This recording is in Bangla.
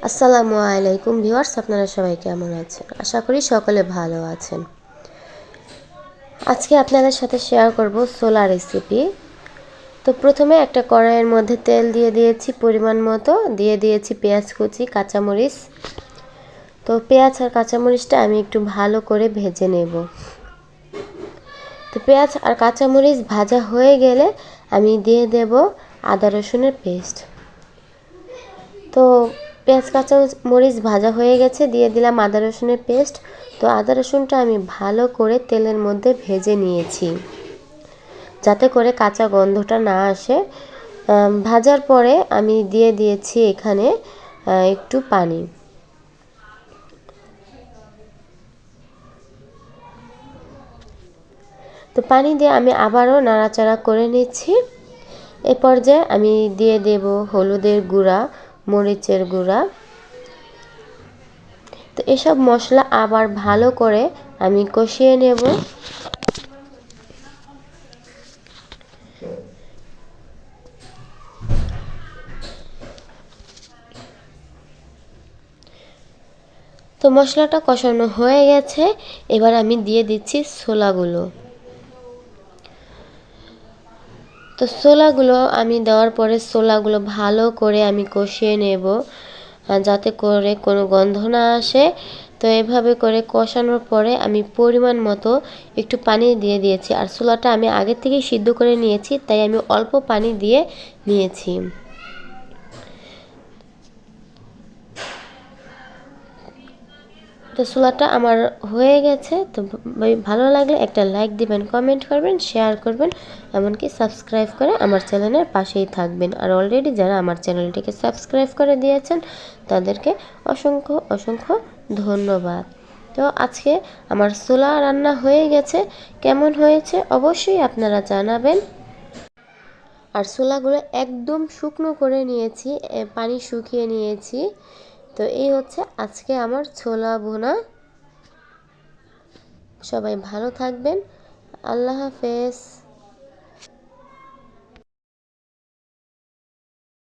আসসালামু আলাইকুম ভিউয়ার্স, আপনারা সবাই কেমন আছেন? আশা করি সকলে ভালো আছেন। আজকে আপনাদের সাথে শেয়ার করব ছোলা রেসিপি। তো প্রথমে একটা কড়াইয়ের মধ্যে তেল দিয়ে দিয়েছি পরিমাণ মতো, দিয়ে দিয়েছি পেঁয়াজ কুচি, কাঁচামরিচ। তো পেঁয়াজ আর কাঁচামরিচটা আমি একটু ভালো করে ভেজে নেব। তো পেঁয়াজ আর কাঁচামরিচ ভাজা হয়ে গেলে আমি দিয়ে দেব আদা রসুনের পেস্ট। তো পেঁয়াজ কাঁচা মরিচ ভাজা হয়ে গেছে, দিয়ে দিলাম আদা রসুনের পেস্ট। তো আদা রসুনটা আমি ভালো করে তেলের মধ্যে ভেজে নিয়েছি, যাতে করে কাঁচা গন্ধটা না আসে। ভাজার পরে আমি দিয়ে দিয়েছি এখানে একটু পানি। তো পানি দিয়ে আমি আবারও নাড়াচাড়া করে নিচ্ছি। এ পর্যায়ে আমি দিয়ে দেব হলুদের গুঁড়া, মরিচের গুঁড়া। তো এসব মশলা আবার ভালো করে আমি কষিয়ে নেব। তো মশলাটা কষানো হয়ে গেছে, এবার আমি দিয়ে দিচ্ছি ছোলাগুলো। তো ছোলাগুলো আমি দেওয়ার পরে ছোলাগুলো ভালো করে আমি কষিয়ে নেব, যাতে করে কোনো গন্ধ না আসে। তো এভাবে করে কষানোর পরে আমি পরিমাণ মতো একটু পানি দিয়ে দিয়েছি, আর ছোলাটা আমি আগে থেকেই সিদ্ধ করে নিয়েছি, তাই আমি অল্প পানি দিয়ে নিয়েছি। তো ছোলাটা আমার হয়ে গেছে। তো ভালো লাগলে একটা লাইক দিবেন, কমেন্ট করবেন, শেয়ার করবেন, এমনকি সাবস্ক্রাইব করে আমার চ্যানেলের পাশেই থাকবেন। আর অলরেডি যারা আমার চ্যানেলটিকে সাবস্ক্রাইব করে দিয়েছেন তাদেরকে অসংখ্য অসংখ্য ধন্যবাদ। তো আজকে আমার ছোলা রান্না হয়ে গেছে। কেমন হয়েছে অবশ্যই আপনারা জানাবেন। আর ছোলাগুলো একদম শুকনো করে নিয়েছি, পানি শুকিয়ে নিয়েছি। তো এই হচ্ছে আজকে আমার ছোলা ভুনা। সবাই ভালো থাকবেন। আল্লাহ হাফেজ।